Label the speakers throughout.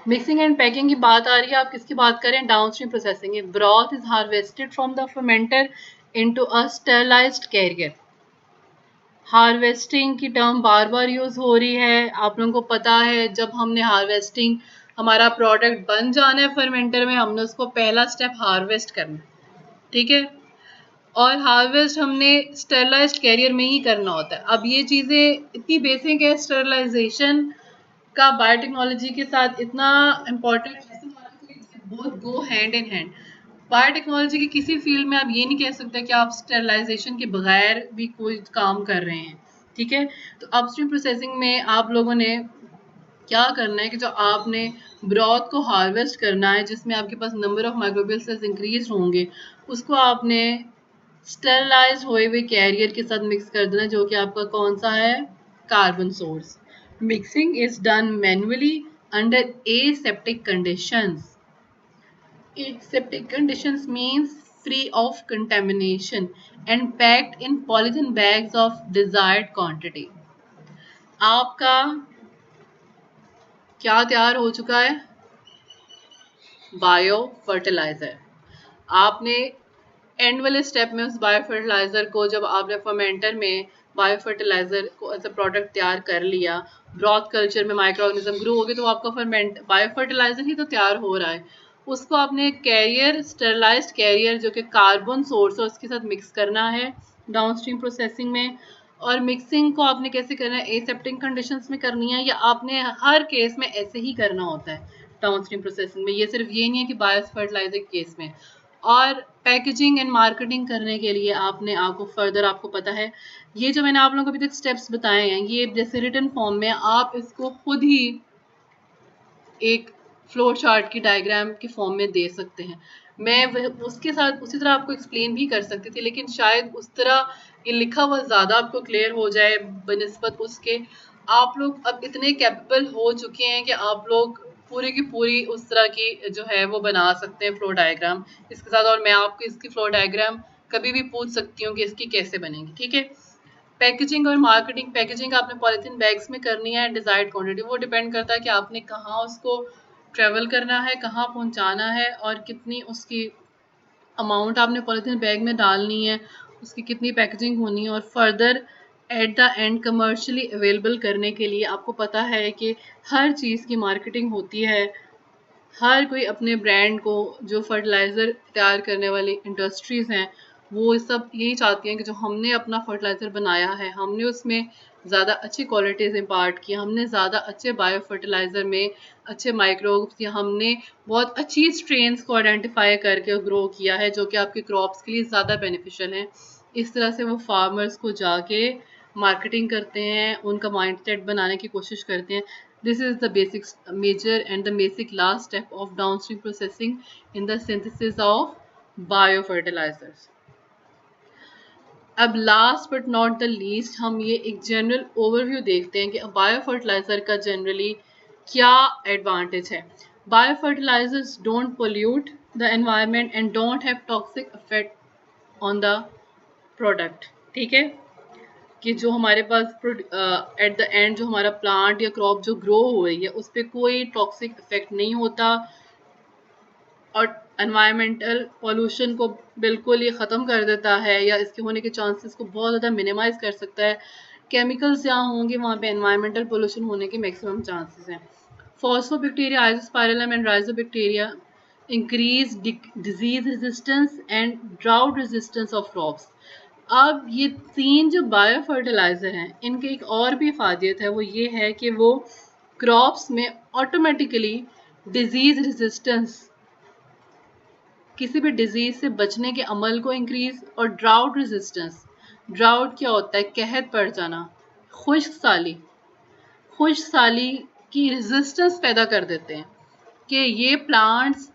Speaker 1: Mixing and packing की बात आ रही है, आप किसकी बात करें? Downstream processing. Broth is harvested from the fermenter into a sterilised carrier. Harvesting की टर्म बार बार यूज हो रही है, आप लोगों को पता है। जब हमने हार्वेस्टिंग, हमारा प्रोडक्ट बन जाना है फर्मेंटर में, हमने उसको पहला स्टेप हार्वेस्ट करना है, ठीक है। और हार्वेस्ट हमने स्टरलाइज्ड कैरियर में ही करना होता है। अब ये चीज़ें इतनी बेसिक है, स्टरलाइजेशन का बायोटेक्नोलॉजी के साथ इतना इम्पोर्टेंट है, both go hand in hand. Biotechnology की किसी फील्ड में आप ये नहीं कह सकते कि आप स्टरलाइजेशन के बगैर भी कोई काम कर रहे हैं, ठीक है। तो अपस्ट्रीम प्रोसेसिंग में आप लोगों ने क्या करना है कि जो आपने ब्रॉथ को हार्वेस्ट करना है, जिसमें आपके पास number of microbial cells increase होंगे, उसको आपने स्टरलाइज हुए हुए कैरियर के साथ मिक्स कर देना, जो कि आपका कौन सा है? Carbon source. Mixing is done manually under aseptic conditions. Aseptic conditions means free of contamination and packed in polythene bags of desired quantity. आपका क्या तैयार हो चुका है? Bio fertiliser. आपने एंड वाले स्टेप में उस बायो फर्टिलाइजर को, जब आपने फर्मेंटर में बायो फर्टिलाइजर को एज अ प्रोडक्ट तैयार कर लिया, ब्रॉथ कल्चर में माइक्रो ऑर्गेनिज्म ग्रो हो गए, तो आपका फर्मेंट बायो फर्टिलाइजर ही तो तैयार हो रहा है। उसको आपने कैरियर, स्टरलाइज्ड कैरियर जो कि कार्बन सोर्स है, उसके साथ मिक्स करना है डाउनस्ट्रीम प्रोसेसिंग में। और मिक्सिंग को आपने कैसे करना है? एसेप्टिंग कंडीशंस में करनी है, या आपने हर केस में ऐसे ही करना होता है डाउनस्ट्रीम प्रोसेसिंग में। ये सिर्फ ये नहीं है कि बायो फर्टिलाइजर केस में। और पैकेजिंग एंड मार्केटिंग करने के लिए आपने आपको फर्दर, आपको पता है, ये जो मैंने आप लोगों को अभी तक स्टेप्स बताए हैं, ये जैसे रिटन फॉर्म में आप इसको खुद ही एक फ्लो चार्ट की डायग्राम के फॉर्म में दे सकते हैं। मैं उसके साथ उसी तरह आपको एक्सप्लेन भी कर सकती थी, लेकिन शायद उस तरह ये लिखा हुआ ज़्यादा आपको क्लियर हो जाए बनिस्बत उसके। आप लोग अब इतने कैपेबल हो चुके हैं कि आप लोग पूरी की पूरी उस तरह की जो है वो बना सकते हैं फ्लो डायग्राम इसके साथ। और मैं आपको इसकी फ्लो डायग्राम कभी भी पूछ सकती हूँ कि इसकी कैसे बनेगी, ठीक है। पैकेजिंग और मार्केटिंग। पैकेजिंग आपने पॉलीथीन बैग्स में करनी है डिजायर्ड क्वांटिटी। वो डिपेंड करता है कि आपने कहाँ उसको ट्रेवल करना है, कहाँ पहुँचाना है, और कितनी उसकी अमाउंट आपने पॉलीथीन बैग में डालनी है, उसकी कितनी पैकेजिंग होनी है। और further at the end commercially available करने के लिए आपको पता है कि हर चीज़ की मार्केटिंग होती है। हर कोई अपने ब्रांड को, जो फर्टिलाइज़र तैयार करने वाली इंडस्ट्रीज़ हैं, वो सब यही चाहती हैं कि जो हमने अपना फर्टिलाइज़र बनाया है, हमने उसमें ज़्यादा अच्छी क्वालिटीज़ इम्पार्ट की, हमने ज़्यादा अच्छे बायो फर्टिलाइज़र में अच्छे माइक्रोब्स, या हमने बहुत अच्छी स्ट्रेन्स को आइडेंटिफाई करके ग्रो किया है, जो कि आपके क्रॉप्स के लिए ज़्यादा बेनिफिशियल हैं। इस तरह से वो फार्मर्स को जाके मार्केटिंग करते हैं, उनका माइंडसेट बनाने की कोशिश करते हैं। This is the basic major and the basic last step of downstream processing in the synthesis of biofertilizers. अब last but not the least हम ये एक जनरल ओवरव्यू देखते हैं कि बायो फर्टिलाइजर का जनरली क्या एडवांटेज है। Bio fertilisers don't pollute the environment and don't have toxic effect on the product, ठीक है। कि जो हमारे पास एट द एंड जो हमारा प्लांट या क्रॉप जो ग्रो हो रही है, उस पर कोई टॉक्सिक इफेक्ट नहीं होता, और एनवायरमेंटल पॉल्यूशन को बिल्कुल ये ख़त्म कर देता है, या इसके होने के चांसेस को बहुत ज़्यादा मिनिमाइज कर सकता है। केमिकल्स जहाँ होंगे वहाँ पे एनवायरमेंटल पोल्यूशन होने के मैक्सिमम चांसेस हैं। Phosphobacteria, azospirillum and rhizobacteria increase disease resistance and drought resistance of crops. अब ये 3 जो बायो फर्टिलाइज़र हैं, इनकी एक और भी फ़ायदियत है, वो ये है कि वो क्रॉप्स में ऑटोमेटिकली डिजीज़ रेजिस्टेंस, किसी भी डिजीज़ से बचने के अमल को इंक्रीज़, और ड्राउट रेजिस्टेंस, ड्राउट क्या होता है? कहत पड़ जाना, खुश्क साली, खुश्क साली की रेजिस्टेंस पैदा कर देते हैं कि ये प्लांट्स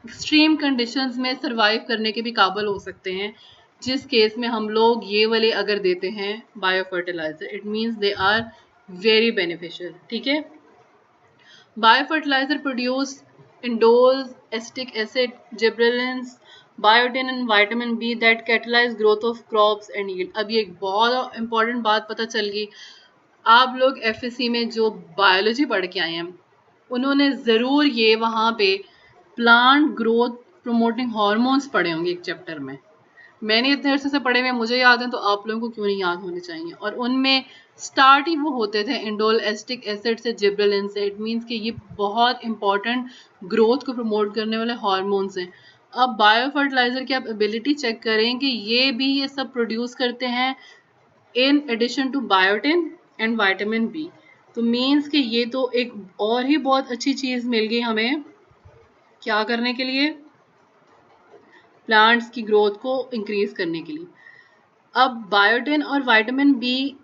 Speaker 1: एक्सट्रीम कंडीशंस में सरवाइव करने के भी काबिल हो सकते हैं। जिस केस में हम लोग ये वाले अगर देते हैं bio fertiliser, it means they are very beneficial, ठीक है। Bio fertiliser produce indoles, acetic acid, gibberellins, biotin and vitamin B that catalyse growth of crops and yield. अब ये एक बहुत इंपॉर्टेंट बात पता चल गई। आप लोग एफएससी में जो बायोलॉजी पढ़ के आए हैं, उन्होंने ज़रूर ये वहाँ पे प्लांट ग्रोथ प्रमोटिंग हॉर्मोन्स पढ़े होंगे एक चैप्टर में। मैंने इतने अरसे से पढ़े हुए मुझे याद है, तो आप लोगों को क्यों नहीं याद होने चाहिए। और उनमें स्टार्ट ही वो होते थे इंडोल एस्टिक एसिड से जिब्रेलिन से। इट मीन्स कि ये बहुत इंपॉर्टेंट ग्रोथ को प्रमोट करने वाले हॉर्मोन्स हैं। अब बायो फर्टिलाइजर की आप एबिलिटी चेक करें कि ये भी ये सब प्रोड्यूस करते हैं in addition to biotin and vitamin B. तो मीन्स कि ये तो एक और ही बहुत अच्छी चीज़ मिल गई हमें क्या करने के लिए, प्लांट्स की ग्रोथ को इंक्रीज करने के लिए। अब बायोटिन और विटामिन बी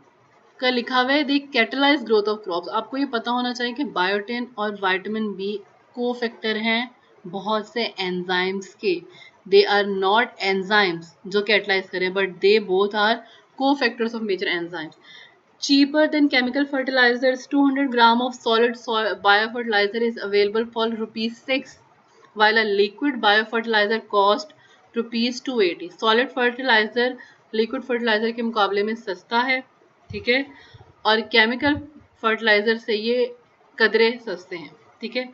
Speaker 1: का लिखा हुआ है दे कैटलाइज ग्रोथ ऑफ क्रॉप्स। आपको ये पता होना चाहिए कि बायोटिन और विटामिन बी को फैक्टर हैं बहुत से एंजाइम्स के। दे आर नॉट एंजाइम्स जो कैटलाइज करें, but they both are cofactors of major enzymes. Cheaper than chemical fertilizers, 200 gram of solid biofertilizer is available for ₹6, while a liquid biofertilizer cost ₹280। Solid fertilizer liquid fertilizer के मुकाबले में सस्ता है, ठीक है, और केमिकल फर्टिलाइजर से ये कदरे सस्ते हैं, ठीक है।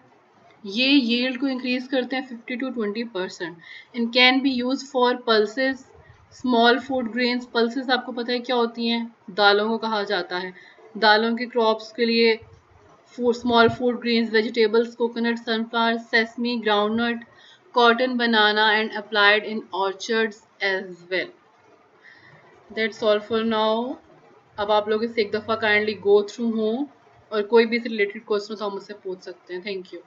Speaker 1: ये यील्ड को इंक्रीज करते हैं 50 to 20%। And can be use for pulses small food grains. Pulses आपको पता है क्या होती हैं, दालों को कहा जाता है। दालों के क्रॉप्स के लिए small food grains, vegetables, coconut, sunflower, sesame, groundnut, cotton, banana and applied in orchards as well. That's all for now. अब आप लोग इसे एक दफ़ा काइंडली गो थ्रू हों, और कोई भी इससे रिलेटेड क्वेश्चन आप मुझसे पूछ सकते हैं। Thank you.